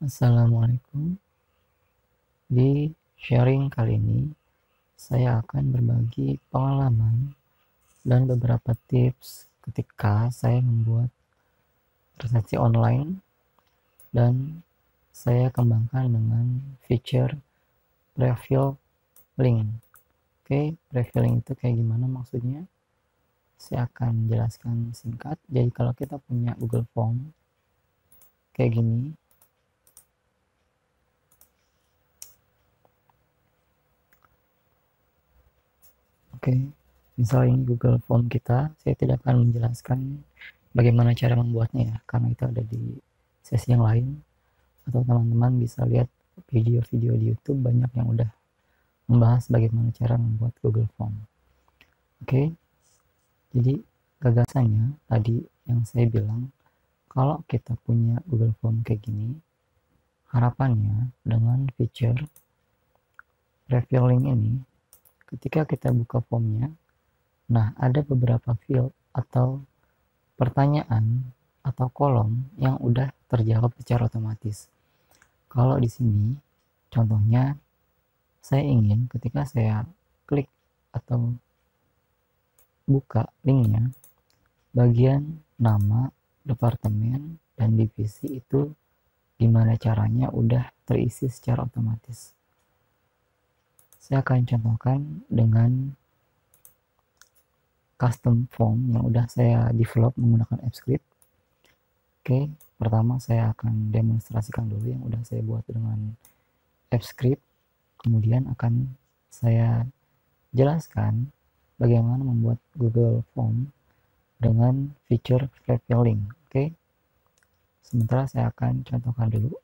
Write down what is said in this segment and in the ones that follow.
Assalamualaikum. Di sharing kali ini, saya akan berbagi pengalaman dan beberapa tips ketika saya membuat presentasi online dan saya kembangkan dengan fitur preview link. Oke, preview link itu kayak gimana maksudnya? Saya akan jelaskan singkat. Jadi kalau kita punya Google Form kayak gini, oke, misal ini Google Form kita, saya tidak akan menjelaskan bagaimana cara membuatnya ya, karena itu ada di sesi yang lain, atau teman-teman bisa lihat video-video di YouTube banyak yang udah membahas bagaimana cara membuat Google Form. Oke, jadi gagasannya tadi yang saya bilang, kalau kita punya Google Form kayak gini, harapannya dengan fitur preview link ini, ketika kita buka formnya, nah ada beberapa field atau pertanyaan atau kolom yang udah terjawab secara otomatis. Kalau di sini contohnya, saya ingin ketika saya klik atau buka linknya, bagian nama, departemen, dan divisi itu gimana caranya udah terisi secara otomatis. Saya akan contohkan dengan custom form yang udah saya develop menggunakan AppScript. Oke, pertama saya akan demonstrasikan dulu yang udah saya buat dengan AppScript. Kemudian akan saya jelaskan bagaimana membuat Google Form dengan fitur preview link. Oke, sementara saya akan contohkan dulu.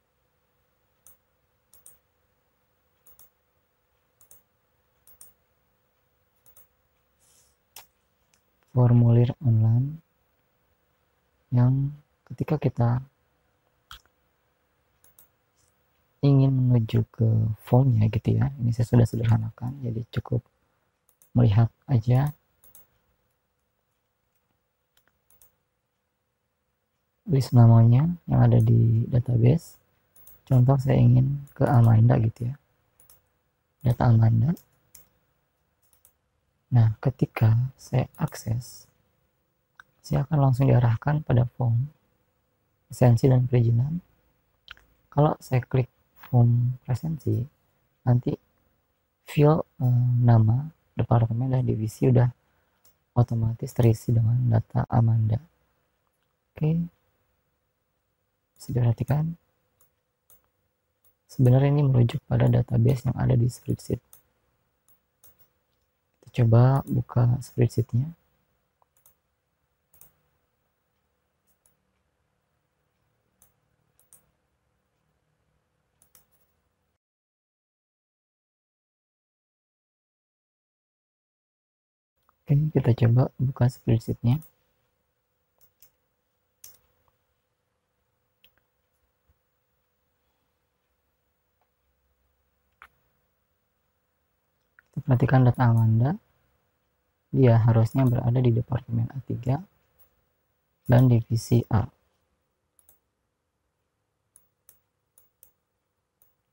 Formulir online yang ketika kita ingin menuju ke formnya gitu ya, ini saya sudah sederhanakan, jadi cukup melihat aja. List namanya yang ada di database, contoh saya ingin ke Amanda gitu ya, data Amanda. Nah, ketika saya akses, saya akan langsung diarahkan pada form presensi dan perizinan. Kalau saya klik form presensi, nanti field nama, departemen, dan divisi udah otomatis terisi dengan data Amanda. Oke, bisa diperhatikan. Sebenarnya ini merujuk pada database yang ada di spreadsheet. Kita coba buka spreadsheetnya. Oke, kita coba buka spreadsheetnya. Kita perhatikan data Amanda. Dia harusnya berada di departemen A3 dan divisi A.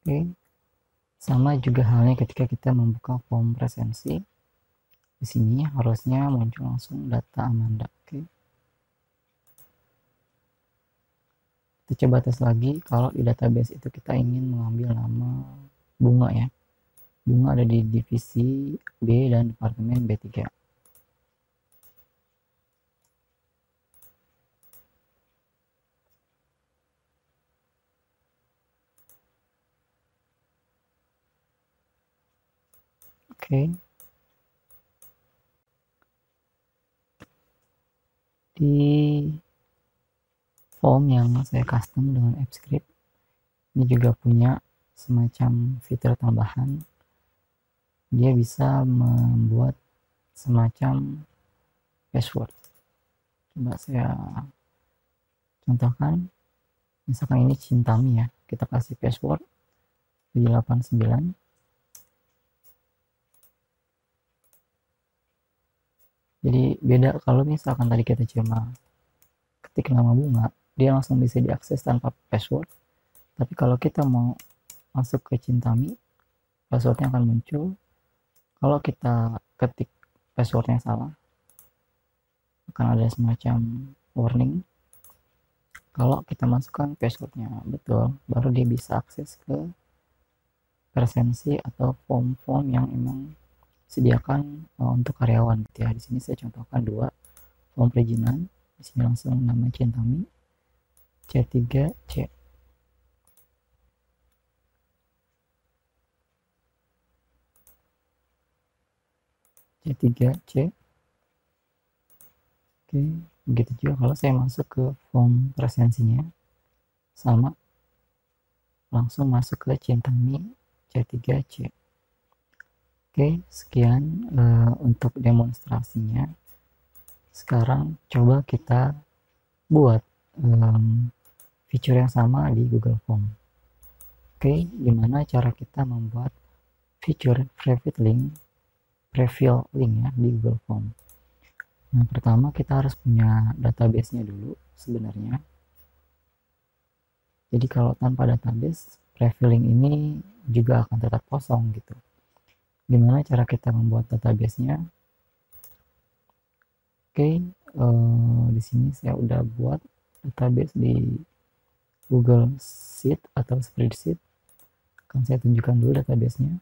Oke, sama juga halnya ketika kita membuka form presensi. Di sini harusnya muncul langsung data Amanda. Oke, kita coba tes lagi. Kalau di database itu kita ingin mengambil nama Bunga ya, Bunga ada di divisi B dan departemen B3. Oke, di form yang saya custom dengan AppScript ini juga punya semacam fitur tambahan. Dia bisa membuat semacam password. Coba saya contohkan. Misalkan ini Cintami ya, kita kasih password 789. Jadi beda kalau misalkan tadi kita cuma ketik nama Bunga, dia langsung bisa diakses tanpa password. Tapi kalau kita mau masuk ke Cintami, passwordnya akan muncul. Kalau kita ketik passwordnya salah, akan ada semacam warning. Kalau kita masukkan passwordnya betul, baru dia bisa akses ke presensi atau form-form yang emang sediakan untuk karyawan gitu ya. Di sini saya contohkan 2 form perizinan. Di sini langsung nama Cintami C3C. C3C. Oke, begitu juga kalau saya masuk ke form presensinya, sama, langsung masuk ke Cintami C3C. Oke, sekian untuk demonstrasinya. Sekarang coba kita buat fitur yang sama di Google Form. Oke, gimana cara kita membuat fitur private link, prefill link ya di Google Form. Nah, pertama kita harus punya database-nya dulu sebenarnya. Jadi kalau tanpa database, prefill link ini juga akan tetap kosong gitu. Gimana cara kita membuat database-nya? Oke, di sini saya udah buat database di Google Sheet atau Spreadsheet. Akan saya tunjukkan dulu database-nya.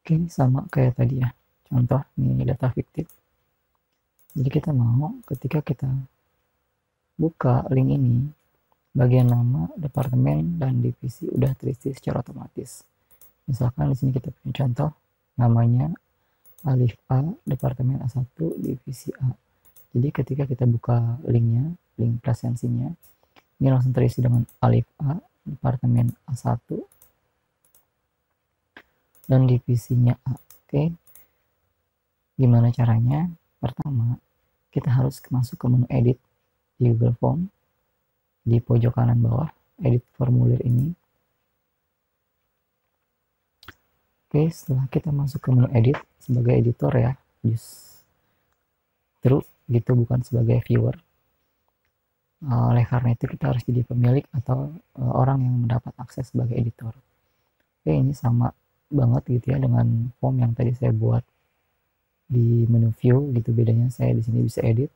Oke, sama kayak tadi ya. Contoh, ini data fiktif. Jadi kita mau ketika kita buka link ini, bagian nama, departemen, dan divisi udah terisi secara otomatis. Misalkan di sini kita punya contoh, namanya Alif A, departemen A1, divisi A. Jadi ketika kita buka linknya, link presensinya, ini langsung terisi dengan Alif A, departemen A1, dan divisinya A. Oke, gimana caranya? Pertama, kita harus masuk ke menu edit di Google Form, di pojok kanan bawah, edit formulir ini. Oke, setelah kita masuk ke menu edit sebagai editor ya, terus gitu, bukan sebagai viewer. Oleh karena itu kita harus jadi pemilik atau orang yang mendapat akses sebagai editor. Oke, ini sama banget gitu ya dengan form yang tadi saya buat di menu view gitu, bedanya saya di sini bisa edit.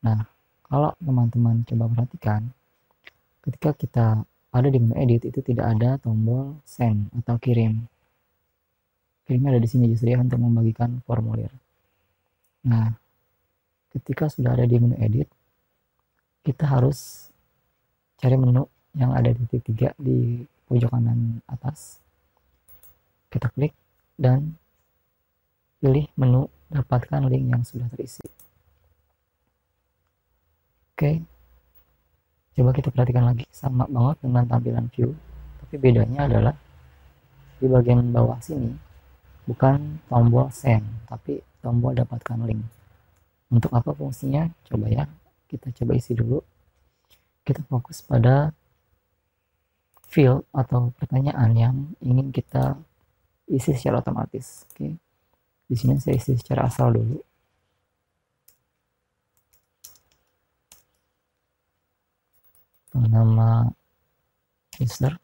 Nah, kalau teman-teman coba perhatikan, ketika kita ada di menu edit itu tidak ada tombol send atau kirim. Kirimnya ada di sini justru ya, untuk membagikan formulir. Nah, ketika sudah ada di menu edit, kita harus cari menu yang ada di titik 3 di pojok kanan atas. Kita klik dan pilih menu dapatkan link yang sudah terisi. Oke, coba kita perhatikan lagi, sama banget dengan tampilan view, tapi bedanya adalah di bagian bawah sini bukan tombol send, tapi tombol dapatkan link. Untuk apa fungsinya? Coba ya, kita coba isi dulu. Kita fokus pada field atau pertanyaan yang ingin kita isi secara otomatis. Oke, di sini saya isi secara asal dulu. Nama user,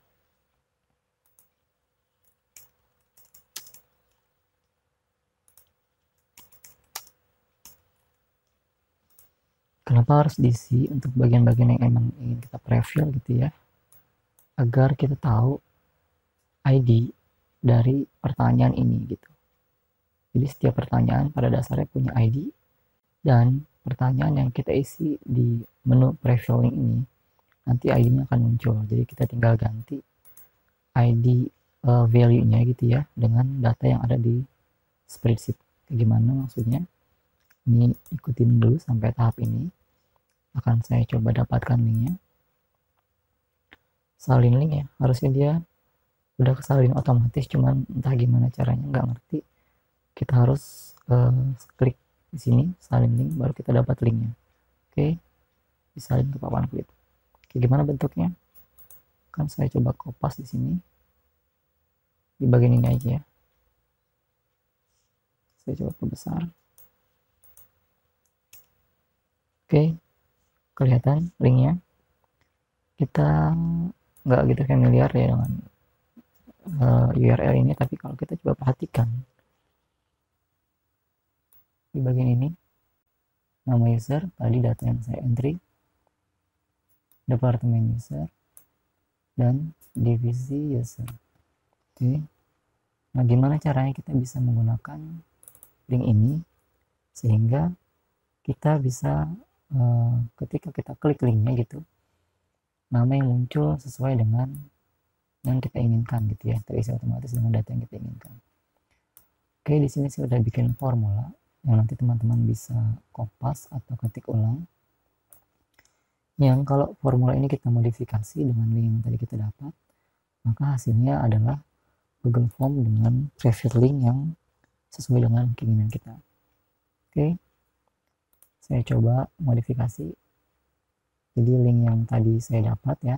kenapa harus diisi untuk bagian-bagian yang emang ingin kita prefill gitu ya, agar kita tahu ID dari pertanyaan ini gitu. Jadi setiap pertanyaan pada dasarnya punya ID, dan pertanyaan yang kita isi di menu prefilling ini nanti ID-nya akan muncul. Jadi kita tinggal ganti ID value-nya gitu ya dengan data yang ada di spreadsheet. Gimana maksudnya? Ini ikutin dulu sampai tahap ini. Akan saya coba dapatkan linknya. Salin link ya, harusnya dia udah kesalin otomatis, cuman entah gimana caranya, nggak ngerti. Kita harus klik di sini salin link, baru kita dapat linknya. Oke, disalin ke papan kulit. Oke, gimana bentuknya? Kan saya coba kopas di sini, di bagian ini aja ya. Saya coba perbesar. Oke, kelihatan linknya. Kita nggak gitu familiar ya dengan URL ini, tapi kalau kita coba perhatikan di bagian ini, nama user, tadi data yang saya entry, departemen user, dan divisi user. Oke, nah gimana caranya kita bisa menggunakan link ini sehingga kita bisa ketika kita klik linknya gitu, nama yang muncul sesuai dengan yang kita inginkan gitu ya, terisi otomatis dengan data yang kita inginkan. Oke, di sini saya udah bikin formula yang nanti teman-teman bisa kopas atau ketik ulang. Yang kalau formula ini kita modifikasi dengan link yang tadi kita dapat, maka hasilnya adalah Google Form dengan private link yang sesuai dengan keinginan kita. Oke, saya coba modifikasi. Jadi link yang tadi saya dapat ya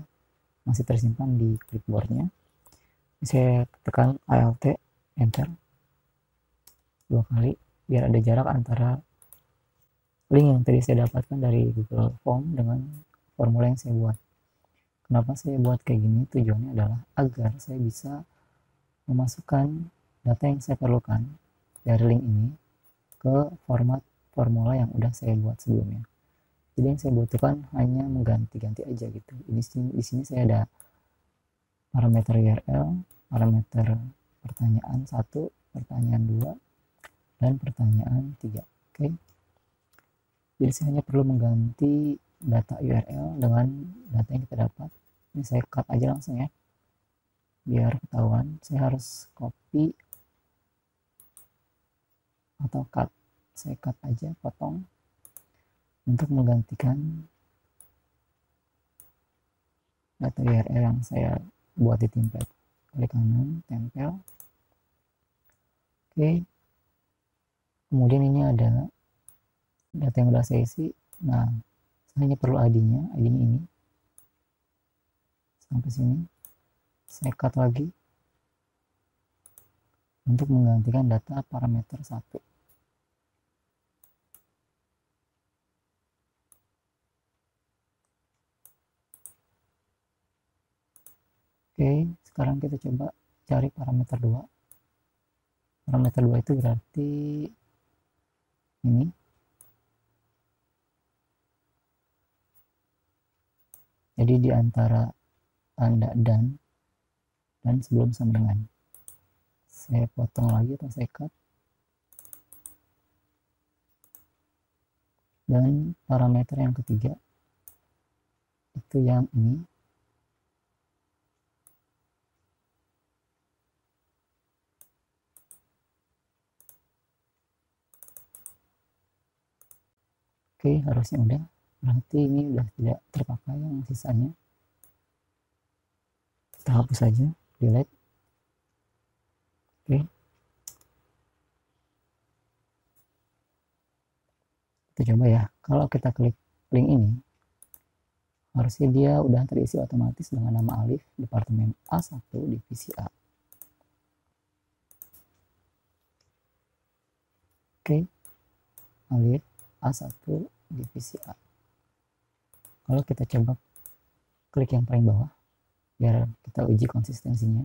masih tersimpan di clipboardnya. Saya tekan Alt Enter 2 kali biar ada jarak antara link yang tadi saya dapatkan dari Google Form dengan formula yang saya buat. Kenapa saya buat kayak gini? Tujuannya adalah agar saya bisa memasukkan data yang saya perlukan dari link ini ke format formula yang udah saya buat sebelumnya. Jadi yang saya butuhkan hanya mengganti-ganti aja gitu. Di sini saya ada parameter URL, parameter pertanyaan 1, pertanyaan 2, dan pertanyaan 3. Oke. Jadi saya hanya perlu mengganti data URL dengan data yang kita dapat. Ini saya cut aja langsung ya. Biar ketahuan, saya harus copy atau cut. Saya cut aja, potong untuk menggantikan data URL yang saya buat di template. Klik kanan, tempel. Oke. Kemudian ini ada data yang udah saya isi. Nah, saya hanya perlu ID-nya ini. Sampai sini. Saya cut lagi untuk menggantikan data parameter 1. Oke, sekarang kita coba cari parameter 2. Parameter 2 itu berarti ini. Jadi di antara tanda dan sebelum sama dengan. Saya potong lagi atau saya cut. Dan parameter yang ketiga itu yang ini. Oke, harusnya udah. Berarti ini udah tidak terpakai yang sisanya. Kita hapus saja, delete. Oke. Kita coba ya. Kalau kita klik link ini, harusnya dia udah terisi otomatis dengan nama Alif, Departemen A1, Divisi A. Oke. Alif A1 divisi A. Kalau kita coba klik yang paling bawah biar kita uji konsistensinya,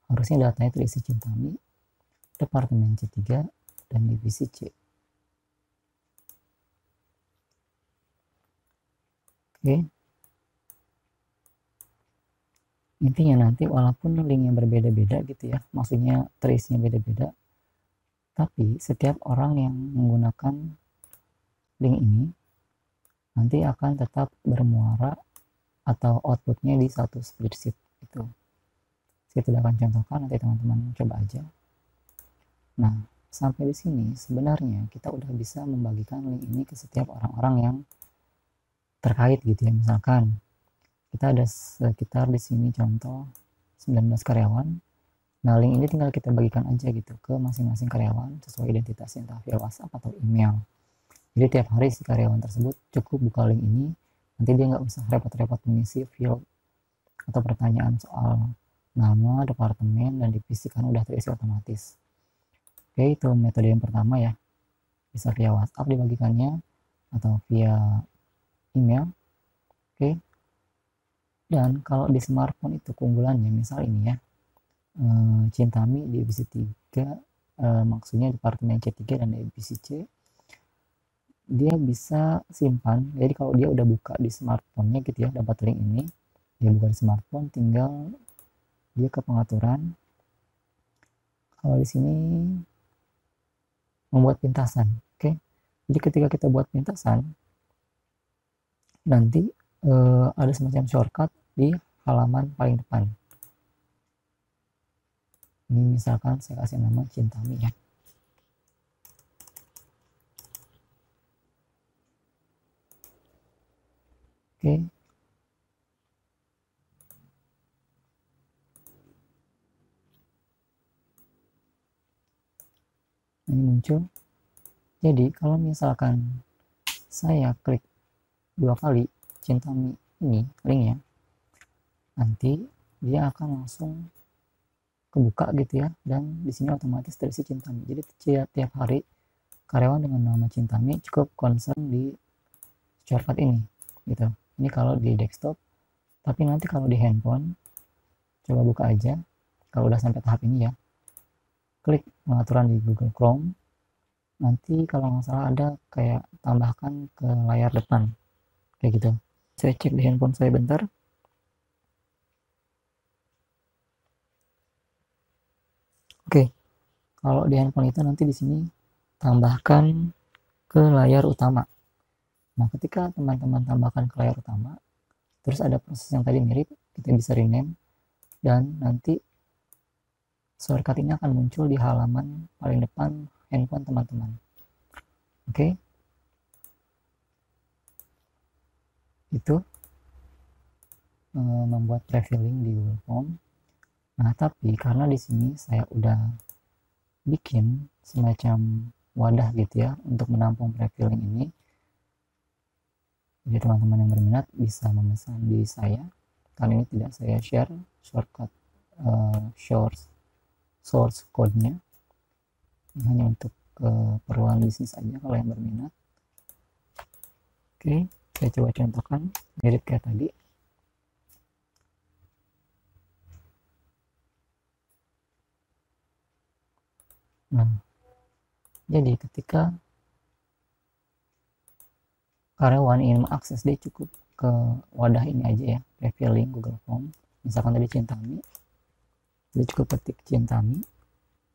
harusnya datanya terisi Cintami, Departemen C3, dan divisi C. Oke. Intinya nanti walaupun link yang berbeda-beda gitu ya, maksudnya terisinya beda-beda, tapi setiap orang yang menggunakan link ini nanti akan tetap bermuara atau outputnya di satu spreadsheet itu. Saya tidak akan contohkan, nanti teman-teman coba aja. Nah, sampai di sini sebenarnya kita udah bisa membagikan link ini ke setiap orang-orang yang terkait gitu ya. Misalkan kita ada sekitar di sini contoh 19 karyawan. Nah, link ini tinggal kita bagikan aja gitu ke masing-masing karyawan sesuai identitasnya, entah via WhatsApp atau email. Jadi tiap hari si karyawan tersebut cukup buka link ini, nanti dia nggak usah repot-repot mengisi field atau pertanyaan soal nama, departemen, dan divisi kan udah terisi otomatis. Oke, itu metode yang pertama ya. Bisa via WhatsApp dibagikannya atau via email. Oke. Dan kalau di smartphone itu keunggulannya misal ini ya, Cintami di divisi 3, maksudnya departemen C3 dan divisi C, dia bisa simpan. Jadi kalau dia udah buka di smartphone-nya gitu ya, dapat link ini, dia buka di smartphone, tinggal dia ke pengaturan. Kalau di sini membuat pintasan, oke. Jadi ketika kita buat pintasan, nanti ada semacam shortcut di halaman paling depan. Ini misalkan saya kasih nama Cintami ya. Oke. Ini muncul. Jadi kalau misalkan saya klik 2 kali Cintami ini linknya, nanti dia akan langsung kebuka gitu ya, dan di sini otomatis terisi Cintami. Jadi tiap hari karyawan dengan nama Cintami cukup concern di shortcut ini gitu. Ini kalau di desktop, tapi nanti kalau di handphone coba buka aja. Kalau udah sampai tahap ini ya, klik pengaturan di Google Chrome, nanti kalau nggak salah ada kayak tambahkan ke layar depan kayak gitu. Saya cek di handphone saya bentar. Oke, kalau di handphone itu nanti di sini tambahkan ke layar utama. Nah, ketika teman-teman tambahkan ke layar utama, terus ada proses yang tadi mirip, kita bisa rename, dan nanti shortcut ini akan muncul di halaman paling depan handphone teman-teman. Oke, itu membuat prefilling di Google Form. Nah, tapi karena di sini saya udah bikin semacam wadah gitu ya untuk menampung prefilling ini, jadi teman-teman yang berminat bisa memesan di saya. Kali ini tidak saya share shortcut source code-nya, ini hanya untuk keperluan bisnis aja kalau yang berminat. Oke, saya coba contohkan mirip kayak tadi. Nah, jadi ketika karyawan ingin mengakses, dia cukup ke wadah ini aja ya, prefilling Google Form. Misalkan tadi Cintami, dia cukup ketik Cintami,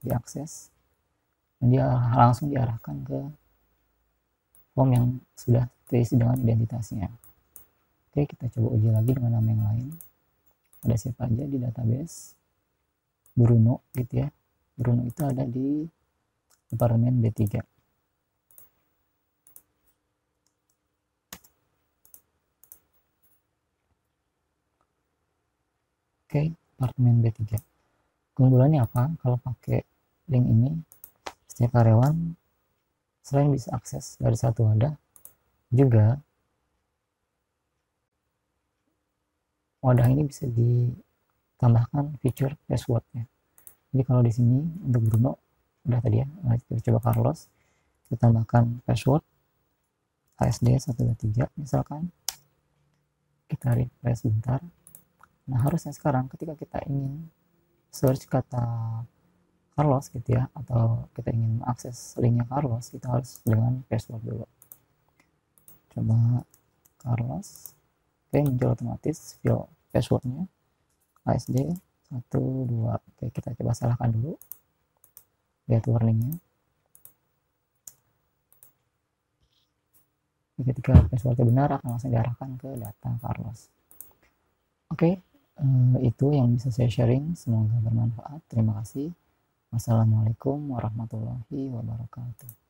diakses, dan dia langsung diarahkan ke form yang sudah terisi dengan identitasnya. Oke, kita coba uji lagi dengan nama yang lain. Ada siapa aja di database? Bruno gitu ya. Bruno itu ada di departemen B3. Oke, departemen B3. Keunggulannya apa? Kalau pakai link ini, setiap karyawan selain bisa akses dari satu wadah, juga wadah ini bisa ditambahkan fitur password ya. Jadi kalau di sini untuk Bruno udah tadi ya, kita coba Carlos, kita tambahkan password ASD 123 misalkan, kita refresh bentar. Nah, harusnya sekarang ketika kita ingin search kata Carlos gitu ya, atau kita ingin mengakses linknya Carlos, kita harus dengan password dulu. Coba Carlos, oke, muncul otomatis fill passwordnya ASD 12. Oke, kita coba salahkan dulu, lihat warningnya. Ketika passwordnya benar, akan langsung diarahkan ke data Carlos. Oke, itu yang bisa saya sharing, semoga bermanfaat. Terima kasih. Wassalamualaikum warahmatullahi wabarakatuh.